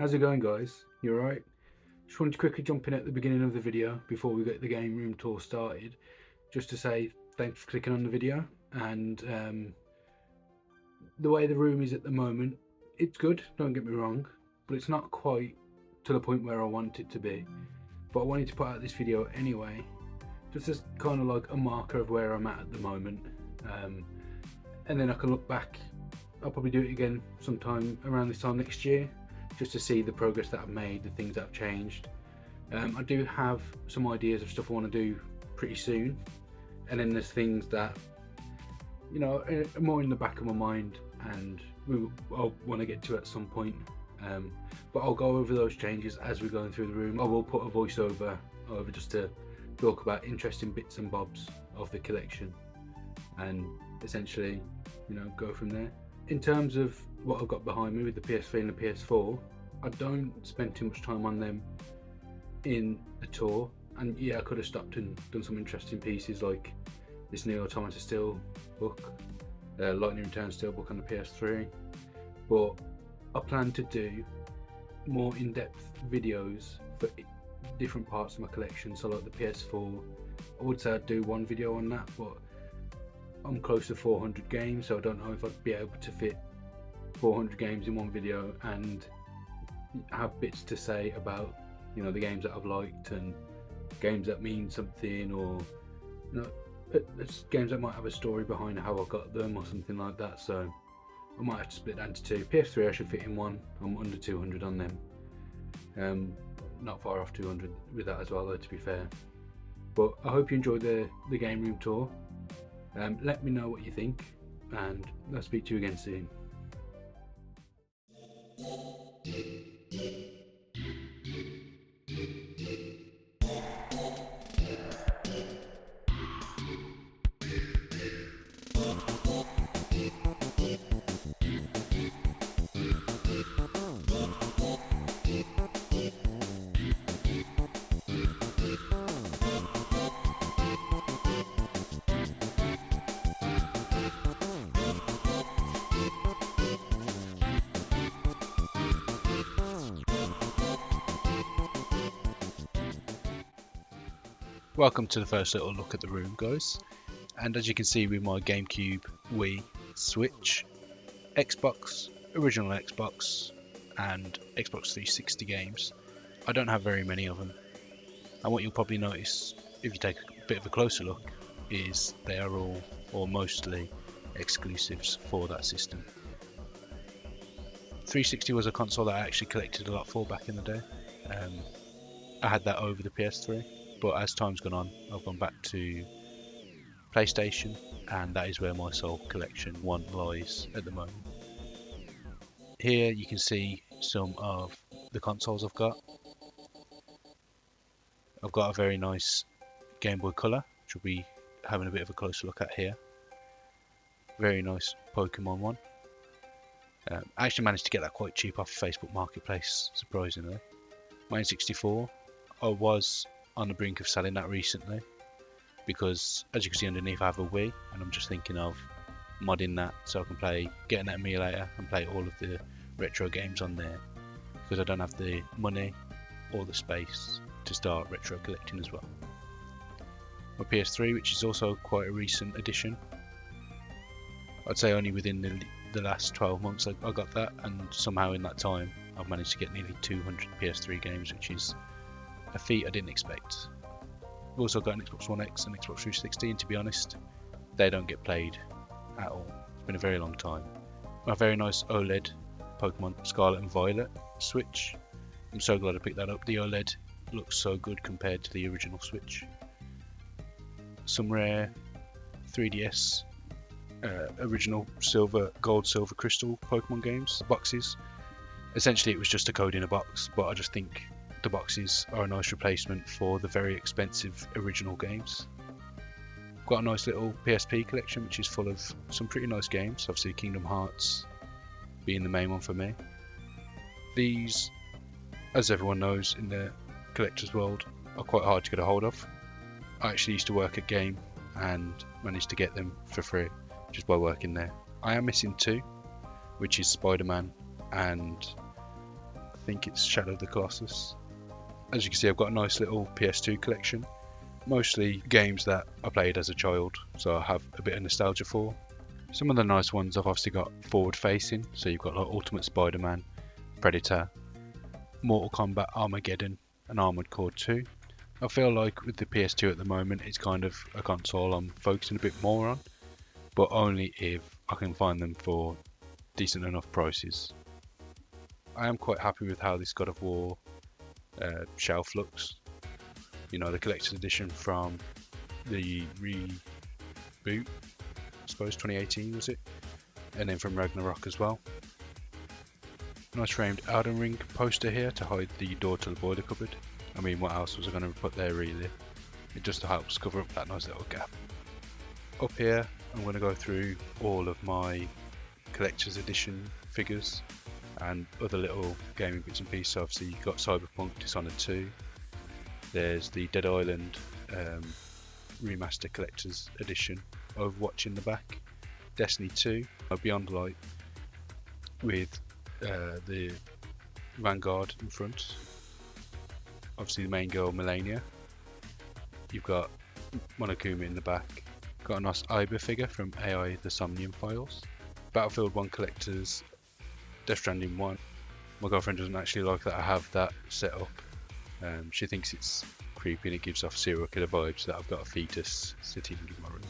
How's it going, guys? You alright? Just wanted to quickly jump in at the beginning of the video before we get the game room tour started, just to say thanks for clicking on the video. And the way the room is at the moment, it's good, don't get me wrong, but it's not quite to the point where I want it to be. But I wanted to put out this video anyway, just as kind of like a marker of where I'm at the moment. And then I can look back. I'll probably do it again sometime around this time next year, just to see the progress that I've made, the things that have changed. I do have some ideas of stuff I want to do pretty soon, and then there's things that, you know, are more in the back of my mind and I'll want to get to at some point. But I'll go over those changes as we're going through the room. I will put a voiceover over just to talk about interesting bits and bobs of the collection, and essentially, you know, go from there. In terms of what I've got behind me with the PS3 and the PS4, I don't spend too much time on them in the tour, and yeah, I could have stopped and done some interesting pieces like this Nier Automata Steelbook, Lightning Returns Steelbook on the PS3, but I plan to do more in-depth videos for different parts of my collection. So like the PS4, I would say I'd do one video on that, but I'm close to 400 games, so I don't know if I'd be able to fit 400 games in one video and have bits to say about, you know, the games that I've liked and games that mean something, or, you know, it's games that might have a story behind how I got them or something like that. So I might have to split that into two. PS3 I should fit in one. I'm under 200 on them. Not far off 200 with that as well, though, to be fair. But I hope you enjoyed the game room tour. Let me know what you think, and I'll speak to you again soon. Welcome to the first little look at the room, guys. And as you can see with my GameCube, Wii, Switch, Xbox, original Xbox, and Xbox 360 games, I don't have very many of them. And what you'll probably notice if you take a bit of a closer look is they are all or mostly exclusives for that system. 360 was a console that I actually collected a lot for back in the day. I had that over the PS3. But as time's gone on, I've gone back to PlayStation, and that is where my sole collection one lies at the moment. Here you can see some of the consoles I've got. I've got a very nice Game Boy Color, which we'll be having a bit of a closer look at here. Very nice Pokemon one. I actually managed to get that quite cheap off Facebook Marketplace, surprisingly. My N64, I was on the brink of selling that recently, because as you can see underneath I have a Wii, and I'm just thinking of modding that so I can getting that emulator and play all of the retro games on there, because I don't have the money or the space to start retro collecting as well. My PS3, which is also quite a recent addition, I'd say only within the last 12 months I got that, and somehow in that time I've managed to get nearly 200 PS3 games, which is a feat I didn't expect. I've also got an Xbox One X and Xbox 360, and to be honest, they don't get played at all. It's been a very long time. My very nice OLED Pokemon Scarlet and Violet Switch. I'm so glad I picked that up. The OLED looks so good compared to the original Switch. Some rare 3DS original gold, silver, crystal Pokemon games boxes. Essentially it was just a code in a box, but I just think the boxes are a nice replacement for the very expensive original games. Got a nice little PSP collection which is full of some pretty nice games, obviously Kingdom Hearts being the main one for me. These, as everyone knows in the collector's world, are quite hard to get a hold of. I actually used to work at Game and managed to get them for free just by working there. I am missing two, which is Spider-Man and I think it's Shadow of the Colossus. As you can see, I've got a nice little PS2 collection, mostly games that I played as a child, so I have a bit of nostalgia for. Some of the nice ones I've obviously got forward facing, so you've got like Ultimate Spider-Man, Predator, Mortal Kombat Armageddon and Armored Core 2. I feel like with the PS2 at the moment it's kind of a console I'm focusing a bit more on, but only if I can find them for decent enough prices. I am quite happy with how this God of War shelf looks. You know, the collector's edition from the reboot, I suppose 2018 was it, and then from Ragnarok as well. Nice framed Elden Ring poster here to hide the door to the boiler cupboard. I mean, what else was I going to put there really? It just helps cover up that nice little gap. Up here I'm going to go through all of my collector's edition figures and other little gaming bits and pieces. Obviously you've got Cyberpunk, Dishonored 2, there's the Dead Island remaster collector's edition, Overwatch in the back, Destiny 2, Beyond Light with the Vanguard in front, obviously the main girl Melania, you've got Monokuma in the back, got a nice Aiba figure from AI The Somnium Files, Battlefield 1 collectors, Death Stranding 1. My girlfriend doesn't actually like that I have that set up. She thinks it's creepy and it gives off serial killer vibes that I've got a fetus sitting in my room.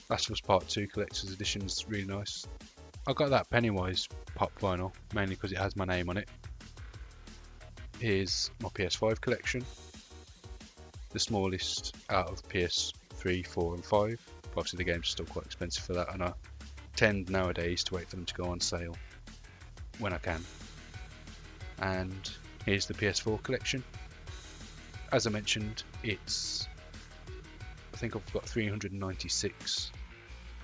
Last of Us Part 2 collector's edition is really nice. I got that Pennywise pop vinyl mainly because it has my name on it. Here's my PS5 collection, the smallest out of PS3, 4 and 5. Obviously the games are still quite expensive for that, and I tend nowadays to wait for them to go on sale when I can. And here's the PS4 collection. As I mentioned, I think I've got 396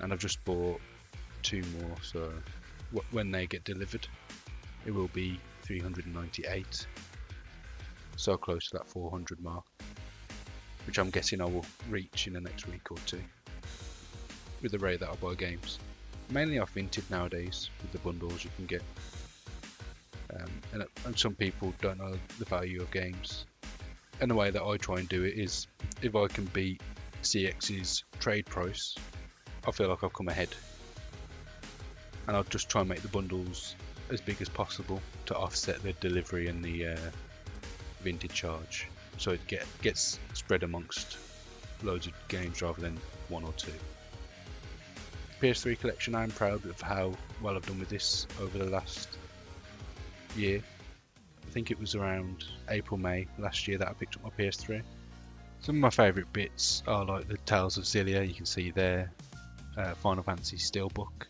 and I've just bought 2 more, so when they get delivered it will be 398, so close to that 400 mark, which I'm guessing I will reach in the next week or 2 with the rate that I buy games. Mainly off Vinted nowadays with the bundles you can get, and some people don't know the value of games, and the way that I try and do it is if I can beat CX's trade price, I feel like I've come ahead, and I'll just try and make the bundles as big as possible to offset the delivery and the Vinted charge, so it gets spread amongst loads of games rather than 1 or 2. PS3 collection, I'm proud of how well I've done with this over the last year. I think it was around April, May last year that I picked up my PS3. Some of my favourite bits are like the Tales of Xillia, you can see there, Final Fantasy Steelbook,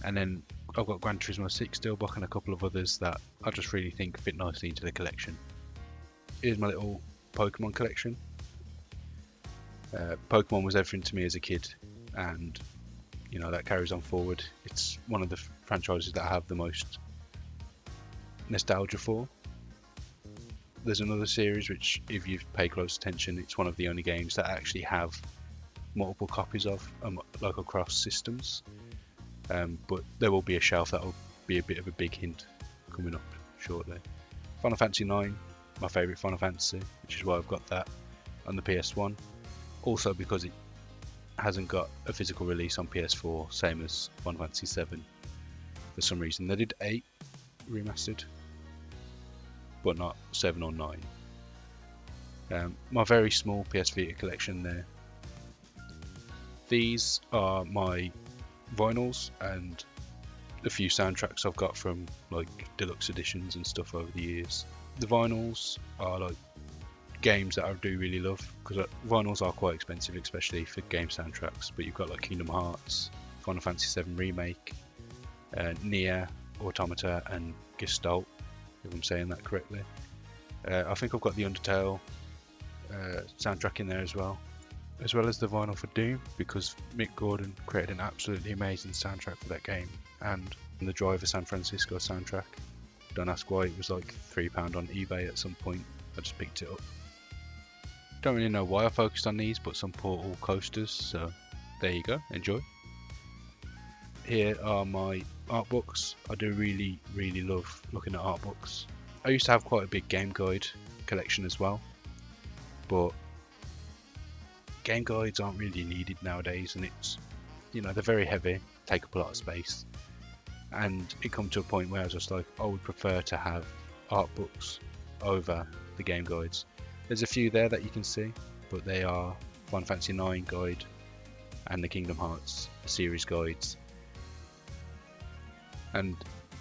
and then I've got Gran Turismo 6 Steelbook and a couple of others that I just really think fit nicely into the collection. Here's my little Pokemon collection. Pokemon was everything to me as a kid, and you know that carries on forward. It's one of the franchises that I have the most nostalgia for. There's another series which, if you pay close attention, it's one of the only games that actually have multiple copies of, like across systems. But there will be a shelf that will be a bit of a big hint coming up shortly. Final Fantasy 9, my favourite Final Fantasy, which is why I've got that on the PS1. Also because it hasn't got a physical release on PS4, same as Final Fantasy 7. For some reason they did 8 remastered, but not 7 or 9. My very small PS Vita collection there. These are my vinyls and a few soundtracks I've got from like deluxe editions and stuff over the years. The vinyls are like games that I do really love, because vinyls are quite expensive, especially for game soundtracks, but you've got like Kingdom Hearts, Final Fantasy 7 Remake, Nier, Automata and Gestalt, if I'm saying that correctly. I think I've got the Undertale soundtrack in there as well as the vinyl for Doom, because Mick Gordon created an absolutely amazing soundtrack for that game, and the Driver San Francisco soundtrack. Don't ask why, it was like £3 on eBay at some point, I just picked it up. Don't really know why I focused on these, but some Portal coasters, so there you go, enjoy. Here are my art books. I do really love looking at art books. I used to have quite a big game guide collection as well, but game guides aren't really needed nowadays, and it's, you know, they're very heavy, take up a lot of space, and it come to a point where I was just like, I would prefer to have art books over the game guides. There's a few there that you can see, but they are Final Fantasy IX guide and the Kingdom Hearts series guides. And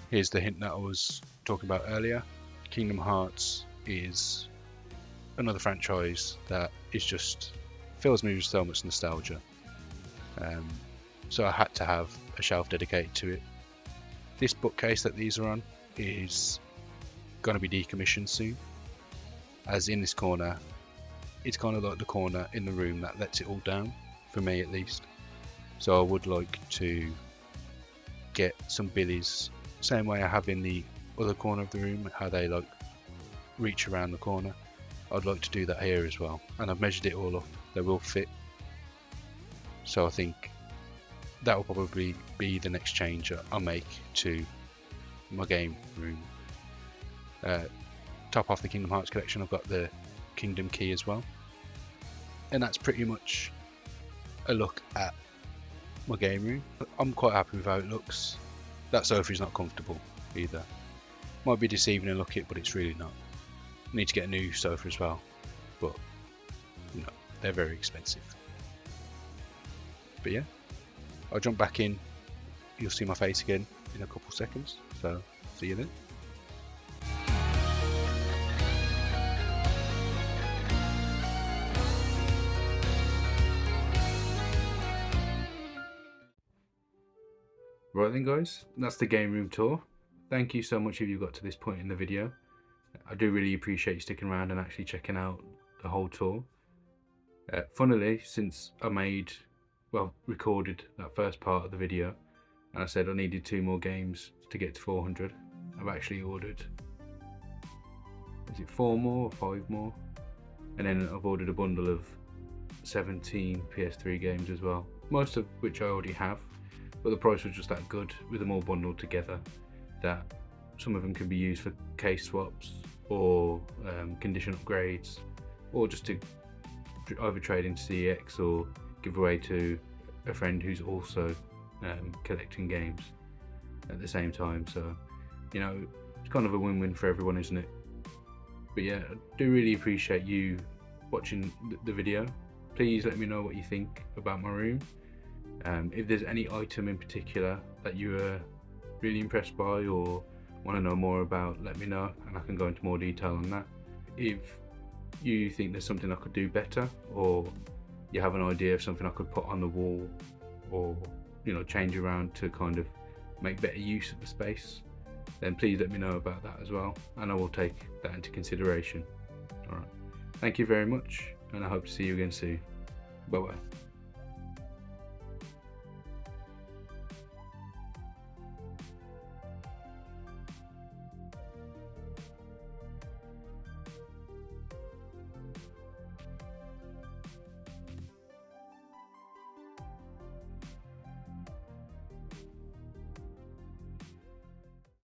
here's the hint that I was talking about earlier. Kingdom Hearts is another franchise that is just fills me with so much nostalgia. So I had to have a shelf dedicated to it. This bookcase that these are on is going to be decommissioned soon, as in this corner, it's kind of like the corner in the room that lets it all down, for me at least. So I would like to get some billies, same way I have in the other corner of the room, how they like reach around the corner. I'd like to do that here as well, and I've measured it all up, they will fit. So I think that will probably be the next change I make to my game room. Top off the Kingdom Hearts collection, I've got the Kingdom Key as well, and that's pretty much a look at my game room. I'm quite happy with how it looks. That sofa is not comfortable either. Might be deceiving a look at, but it's really not. I need to get a new sofa as well, but you know, they're very expensive. But yeah, I'll jump back in. You'll see my face again in a couple seconds, so see you then. Right then guys, that's the game room tour. Thank you so much if you got to this point in the video. I do really appreciate you sticking around and actually checking out the whole tour. Funnily, since I recorded that first part of the video, and I said I needed 2 more games to get to 400, I've actually ordered, is it 4 more or 5 more? And then I've ordered a bundle of 17 PS3 games as well, most of which I already have, but the price was just that good with them all bundled together that some of them can be used for case swaps or condition upgrades, or just to either trade into CEX or give away to a friend who's also collecting games at the same time. So, you know, it's kind of a win-win for everyone, isn't it? But yeah, I do really appreciate you watching the video. Please let me know what you think about my room. If there's any item in particular that you are really impressed by or want to know more about, let me know and I can go into more detail on that. If you think there's something I could do better, or you have an idea of something I could put on the wall, or you know, change around to kind of make better use of the space, then please let me know about that as well, and I will take that into consideration. Alright, thank you very much, and I hope to see you again soon. Bye bye.